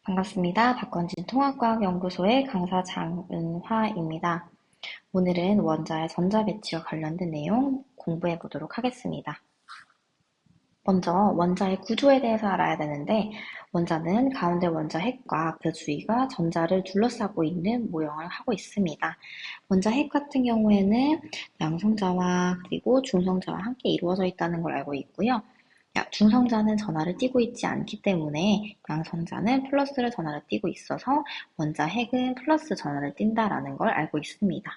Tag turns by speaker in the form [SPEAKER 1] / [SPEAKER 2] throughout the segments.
[SPEAKER 1] 반갑습니다. 박건진 통합과학연구소의 강사 장은화입니다. 오늘은 원자의 전자배치와 관련된 내용 공부해 보도록 하겠습니다. 먼저 원자의 구조에 대해서 알아야 되는데, 원자는 가운데 원자 핵과 그 주위가 전자를 둘러싸고 있는 모형을 하고 있습니다. 원자 핵 같은 경우에는 양성자와 그리고 중성자와 함께 이루어져 있다는 걸 알고 있고요. 중성자는 전하를 띠고 있지 않기 때문에 양성자는 플러스를 전하를 띠고 있어서 원자 핵은 플러스 전하를 띈다라는 걸 알고 있습니다.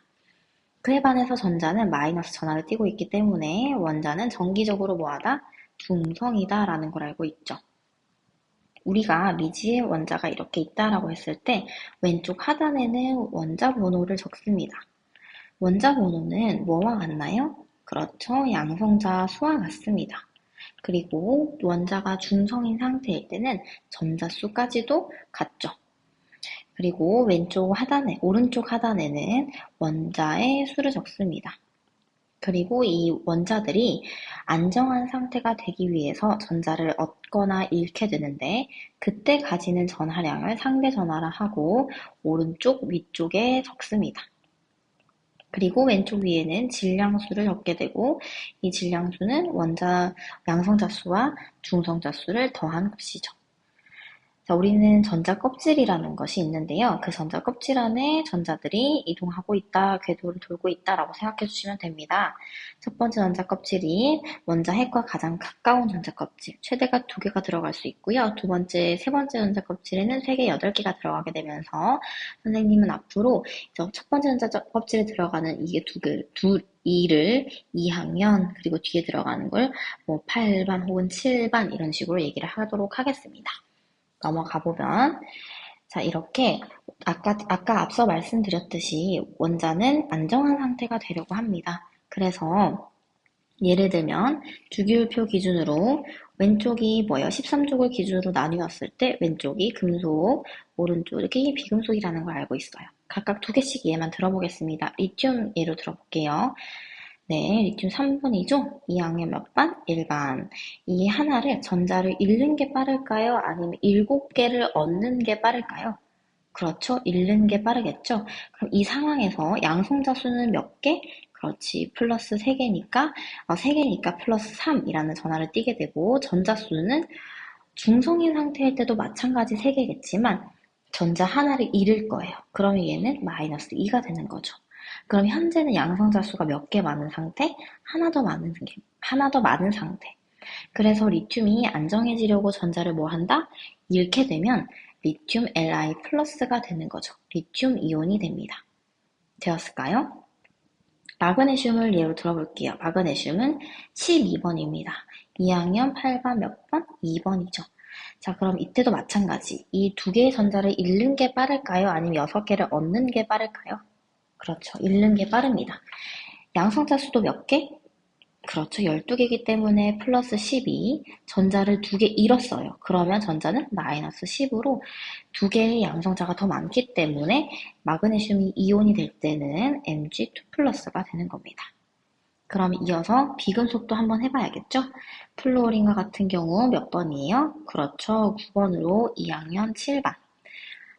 [SPEAKER 1] 그에 반해서 전자는 마이너스 전하를 띠고 있기 때문에 원자는 정기적으로 뭐하다? 중성이다라는 걸 알고 있죠. 우리가 미지의 원자가 이렇게 있다라고 했을 때 왼쪽 하단에는 원자 번호를 적습니다. 원자 번호는 뭐와 같나요? 그렇죠. 양성자 수와 같습니다. 그리고 원자가 중성인 상태일 때는 전자수까지도 같죠. 그리고 오른쪽 하단에는 원자의 수를 적습니다. 그리고 이 원자들이 안정한 상태가 되기 위해서 전자를 얻거나 잃게 되는데, 그때 가지는 전하량을 상대 전하라 하고 오른쪽 위쪽에 적습니다. 그리고 왼쪽 위에는 질량수를 적게 되고, 이 질량수는 원자 양성자 수와 중성자 수를 더한 값이죠. 자, 우리는 전자 껍질이라는 것이 있는데요. 그 전자 껍질 안에 전자들이 이동하고 있다, 궤도를 돌고 있다라고 생각해 주시면 됩니다. 첫 번째 전자 껍질이 원자 핵과 가장 가까운 전자 껍질, 최대가 2개가 들어갈 수 있고요. 세 번째 전자 껍질에는 3개, 8개가 들어가게 되면서 선생님은 앞으로 첫 번째 전자 껍질에 들어가는 이게 이를 2학년, 그리고 뒤에 들어가는 걸 8반 혹은 7반 이런 식으로 얘기를 하도록 하겠습니다. 넘어가 보면, 자, 이렇게 아까 앞서 말씀드렸듯이 원자는 안정한 상태가 되려고 합니다. 그래서 예를 들면 주기율표 기준으로 왼쪽이 13족을 기준으로 나뉘었을 때 왼쪽이 금속, 오른쪽이 비금속이라는 걸 알고 있어요. 각각 2개씩 예만 들어보겠습니다. 리튬 예로 들어볼게요. 네, 리튬 3번이죠? 2학년 몇 반? 1반. 이 하나를 전자를 잃는 게 빠를까요? 아니면 7개를 얻는 게 빠를까요? 그렇죠. 잃는 게 빠르겠죠. 그럼 이 상황에서 양성자 수는 몇 개? 그렇지. 플러스 3개니까, 3개니까 플러스 3이라는 전하를 띠게 되고, 전자 수는 중성인 상태일 때도 마찬가지 3개겠지만, 전자 하나를 잃을 거예요. 그러면 얘는 마이너스 2가 되는 거죠. 그럼 현재는 양성자 수가 몇 개 많은 상태? 하나 더 많은 상태. 그래서 리튬이 안정해지려고 전자를 뭐 한다? 잃게 되면 리튬 Li 플러스가 되는 거죠. 리튬 이온이 됩니다. 되었을까요? 마그네슘을 예로 들어볼게요. 마그네슘은 12번입니다. 2학년 8반 몇 번? 2번이죠. 자, 그럼 이때도 마찬가지. 이 2개의 전자를 잃는 게 빠를까요? 아니면 6개를 얻는 게 빠를까요? 그렇죠. 잃는 게 빠릅니다. 양성자 수도 몇 개? 그렇죠. 12개이기 때문에 플러스 12, 전자를 2개 잃었어요. 그러면 전자는 마이너스 10으로 2개의 양성자가 더 많기 때문에 마그네슘이 이온이 될 때는 Mg2 플러스가 되는 겁니다. 그럼 이어서 비금속도 한번 해봐야겠죠? 플루오린과 같은 경우 몇 번이에요? 그렇죠. 9번으로 2학년 7반.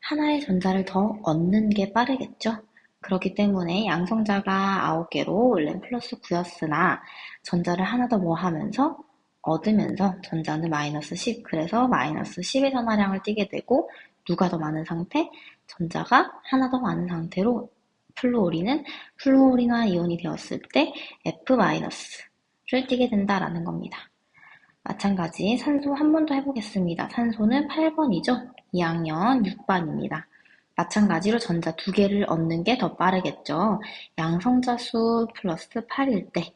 [SPEAKER 1] 하나의 전자를 더 얻는 게 빠르겠죠? 그렇기 때문에 양성자가 9개로 원래는 플러스 9였으나 전자를 하나 더 뭐 하면서 얻으면서 전자는 마이너스 10, 그래서 마이너스 10의 전하량을 띠게 되고, 누가 더 많은 상태? 전자가 하나 더 많은 상태로 플루오린화 이온이 되었을 때 F-를 띠게 된다라는 겁니다. 마찬가지 산소 한 번 더 해보겠습니다. 산소는 8번이죠. 2학년 6반입니다. 마찬가지로 전자 2개를 얻는 게 더 빠르겠죠. 양성자 수 플러스 8일 때,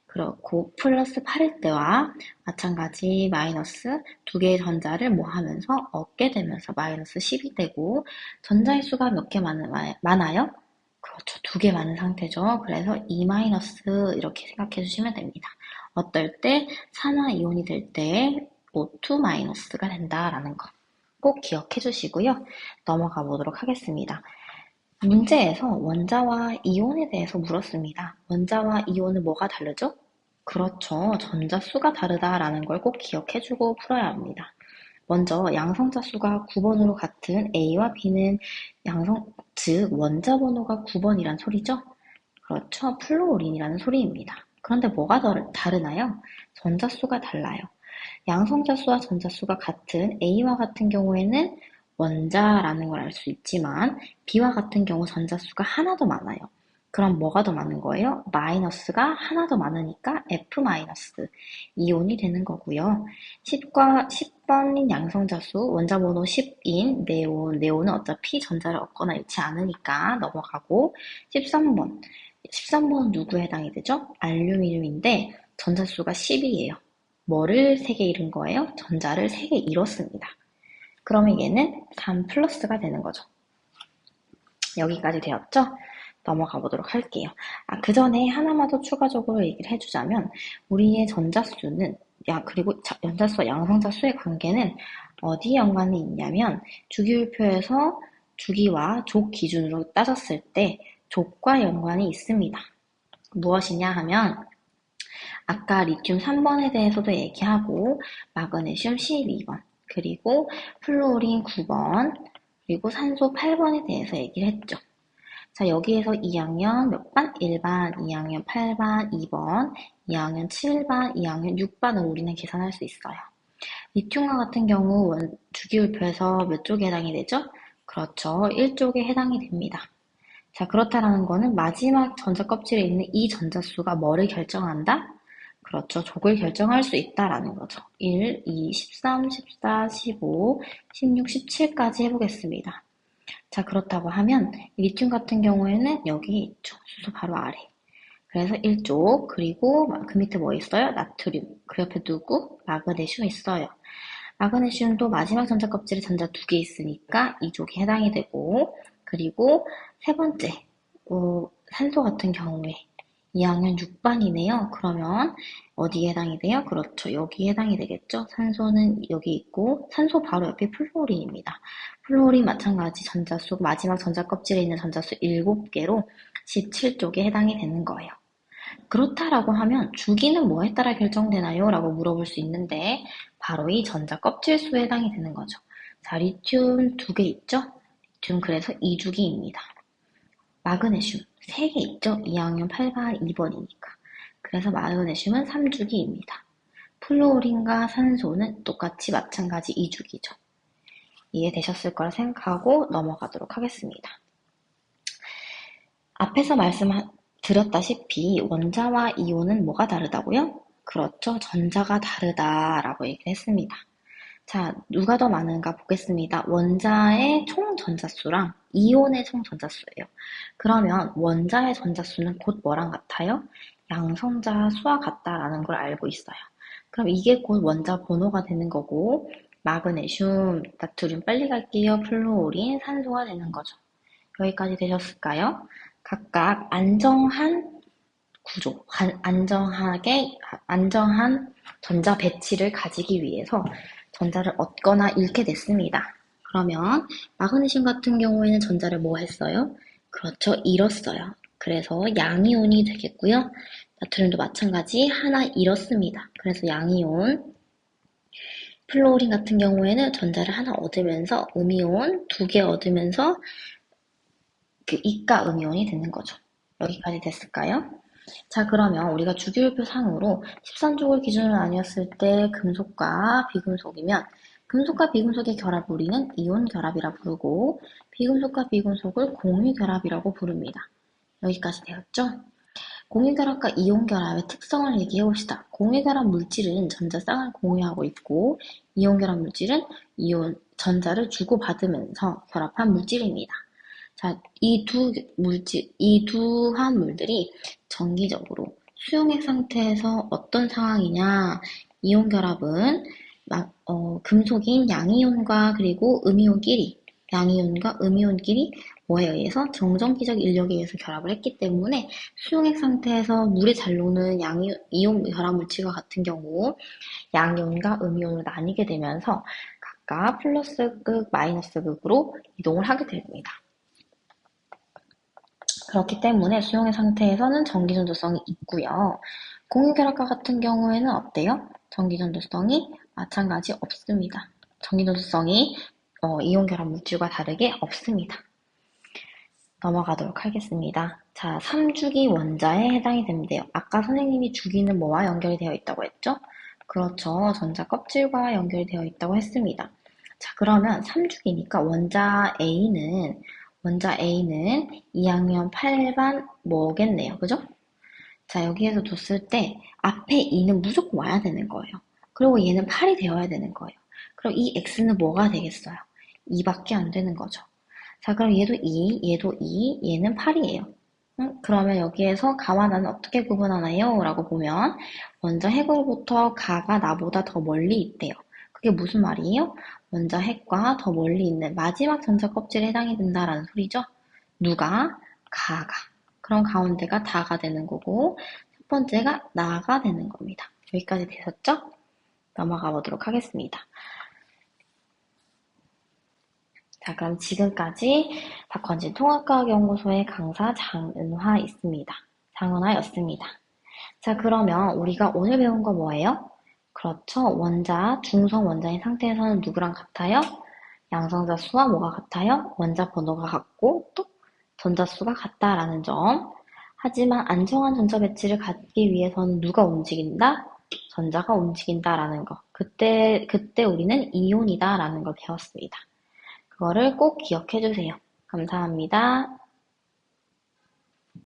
[SPEAKER 1] 그렇고 플러스 8일 때와 마찬가지 마이너스 2개의 전자를 뭐 하면서 얻게 되면서 마이너스 10이 되고, 전자의 수가 몇 개 많아요? 그렇죠. 2개 많은 상태죠. 그래서 E- 이렇게 생각해 주시면 됩니다. 어떨 때 산화 이온이 될 때 O2-가 된다라는 거 꼭 기억해 주시고요. 넘어가 보도록 하겠습니다. 문제에서 원자와 이온에 대해서 물었습니다. 원자와 이온은 뭐가 다르죠? 그렇죠. 전자 수가 다르다라는 걸 꼭 기억해 주고 풀어야 합니다. 먼저 양성자 수가 9번으로 같은 A와 B는 즉 원자 번호가 9번이란 소리죠? 그렇죠. 플루오린이라는 소리입니다. 그런데 뭐가 다르나요? 전자수가 달라요. 양성자수와 전자수가 같은 A와 같은 경우에는 원자라는 걸 알 수 있지만 B와 같은 경우 전자수가 하나 더 많아요. 그럼 뭐가 더 많은 거예요? 마이너스가 하나 더 많으니까 F 마이너스 이온이 되는 거고요. 10번인 양성자수 원자 번호 10인 네온은 어차피 전자를 얻거나 잃지 않으니까 넘어가고 13번은 누구에 해당이 되죠? 알루미늄인데 전자수가 10이에요. 뭐를 3개 잃은 거예요? 전자를 3개 잃었습니다. 그러면 얘는 3 플러스가 되는 거죠. 여기까지 되었죠? 넘어가 보도록 할게요. 그 전에 하나만 더 추가적으로 얘기를 해주자면 우리의 전자수는 그리고 전자수와 양성자수의 관계는 어디에 연관이 있냐면 주기율표에서 주기와 족 기준으로 따졌을 때 족과 연관이 있습니다. 무엇이냐 하면 아까 리튬 3번에 대해서도 얘기하고 마그네슘 12번 그리고 플루오린 9번 그리고 산소 8번에 대해서 얘기를 했죠. 자, 여기에서 2학년 몇 반? 1반, 2학년 8반, 2번, 2학년 7반, 2학년 6반을 우리는 계산할 수 있어요. 리튬과 같은 경우 주기율표에서 몇 쪽에 해당이 되죠? 그렇죠. 1쪽에 해당이 됩니다. 자, 그렇다라는 거는 마지막 전자 껍질에 있는 이 전자수가 뭐를 결정한다? 그렇죠. 족을 결정할 수 있다라는 거죠. 1, 2, 13, 14, 15, 16, 17까지 해보겠습니다. 자, 그렇다고 하면 리튬 같은 경우에는 여기 있죠. 수소 바로 아래. 그래서 1쪽, 그리고 그 밑에 뭐 있어요? 나트륨. 그 옆에 누구? 마그네슘 있어요. 마그네슘도 마지막 전자 껍질에 전자 2개 있으니까 이쪽에 해당이 되고, 그리고 세 번째, 산소 같은 경우에 2학년 6반이네요. 그러면 어디에 해당이 돼요? 그렇죠. 여기에 해당이 되겠죠. 산소는 여기 있고 산소 바로 옆에 플루오린입니다. 플루오린 마찬가지 전자수 마지막 전자 껍질에 있는 전자수 7개로 17쪽에 해당이 되는 거예요. 그렇다라고 하면 주기는 뭐에 따라 결정되나요? 라고 물어볼 수 있는데 바로 이 전자 껍질 수에 해당이 되는 거죠. 자, 리튬 2개 있죠? 리튬 그래서 2주기입니다. 마그네슘 3개 있죠? 2학년 8반 2번이니까. 그래서 마그네슘은 3주기입니다. 플루오린과 산소는 똑같이 마찬가지 2주기죠. 이해되셨을 거라 생각하고 넘어가도록 하겠습니다. 앞에서 말씀드렸다시피 원자와 이온은 뭐가 다르다고요? 그렇죠. 전자가 다르다라고 얘기를 했습니다. 자, 누가 더 많은가 보겠습니다. 원자의 총 전자수랑 이온의 총 전자수예요. 그러면 원자의 전자수는 곧 뭐랑 같아요? 양성자 수와 같다라는 걸 알고 있어요. 그럼 이게 곧 원자 번호가 되는 거고 마그네슘, 나트륨 빨리 갈게요. 플루오린, 산소가 되는 거죠. 여기까지 되셨을까요? 각각 안정한 구조, 안정한 전자 배치를 가지기 위해서 전자를 얻거나 잃게 됐습니다. 그러면 마그네슘 같은 경우에는 전자를 뭐 했어요? 그렇죠. 잃었어요. 그래서 양이온이 되겠고요. 나트륨도 마찬가지 하나 잃었습니다. 그래서 양이온. 플루오린 같은 경우에는 전자를 하나 얻으면서 음이온 2개 얻으면서 그 이가 음이온이 되는 거죠. 여기까지 됐을까요? 자, 그러면 우리가 주기율표 상으로 13족을 기준으로 나뉘었을 때 금속과 비금속이면 금속과 비금속의 결합을 우리는 이온 결합이라 부르고 비금속과 비금속을 공유 결합이라고 부릅니다. 여기까지 되었죠? 공유 결합과 이온 결합의 특성을 얘기해 봅시다. 공유 결합 물질은 전자쌍을 공유하고 있고 이온 결합 물질은 전자를 주고받으면서 결합한 물질입니다. 자, 이 두 화합물들이 정기적으로 수용액 상태에서 어떤 상황이냐? 이온 결합은 금속인 양이온과 그리고 양이온과 음이온끼리 뭐에 의해서 정전기적 인력에 의해서 결합을 했기 때문에 수용액 상태에서 물에 잘 녹는 이온 결합 물질과 같은 경우 양이온과 음이온으로 나뉘게 되면서 각각 플러스극, 마이너스극으로 이동을 하게 됩니다. 그렇기 때문에 수용의 상태에서는 전기전도성이 있고요. 공유결합과 같은 경우에는 어때요? 전기전도성이 마찬가지 없습니다. 전기노수성이 이온 결합 물질과 다르게 없습니다. 넘어가도록 하겠습니다. 자, 3주기 원자에 해당이 된대요. 아까 선생님이 주기는 뭐와 연결이 되어 있다고 했죠? 그렇죠. 전자 껍질과 연결이 되어 있다고 했습니다. 자, 그러면 3주기니까 원자 A는 2학년 8반 뭐겠네요. 그죠? 자, 여기에서 뒀을 때 앞에 2는 무조건 와야 되는 거예요. 그리고 얘는 8이 되어야 되는 거예요. 그럼 이 x는 뭐가 되겠어요? 2밖에 안 되는 거죠. 자, 그럼 얘도 2, 얘도 2, 얘는 8이에요. 그러면 여기에서 가와 나는 어떻게 구분하나요? 라고 보면 먼저 핵으로부터 가가 나보다 더 멀리 있대요. 그게 무슨 말이에요? 먼저 핵과 더 멀리 있는 마지막 전자 껍질에 해당이 된다라는 소리죠. 누가? 가가. 그럼 가운데가 다가 되는 거고 첫 번째가 나가 되는 겁니다. 여기까지 되셨죠? 넘어가 보도록 하겠습니다. 자, 그럼 지금까지 박헌진 통합과학연구소의 강사 장은화였습니다. 자, 그러면 우리가 오늘 배운 거 뭐예요? 그렇죠. 중성 원자인 상태에서는 누구랑 같아요? 양성자 수와 뭐가 같아요? 원자 번호가 같고 또 전자수가 같다라는 점. 하지만 안정한 전자 배치를 갖기 위해서는 누가 움직인다? 전자가 움직인다라는 거. 그때 우리는 이온이다라는 걸 배웠습니다. 그거를 꼭 기억해 주세요. 감사합니다.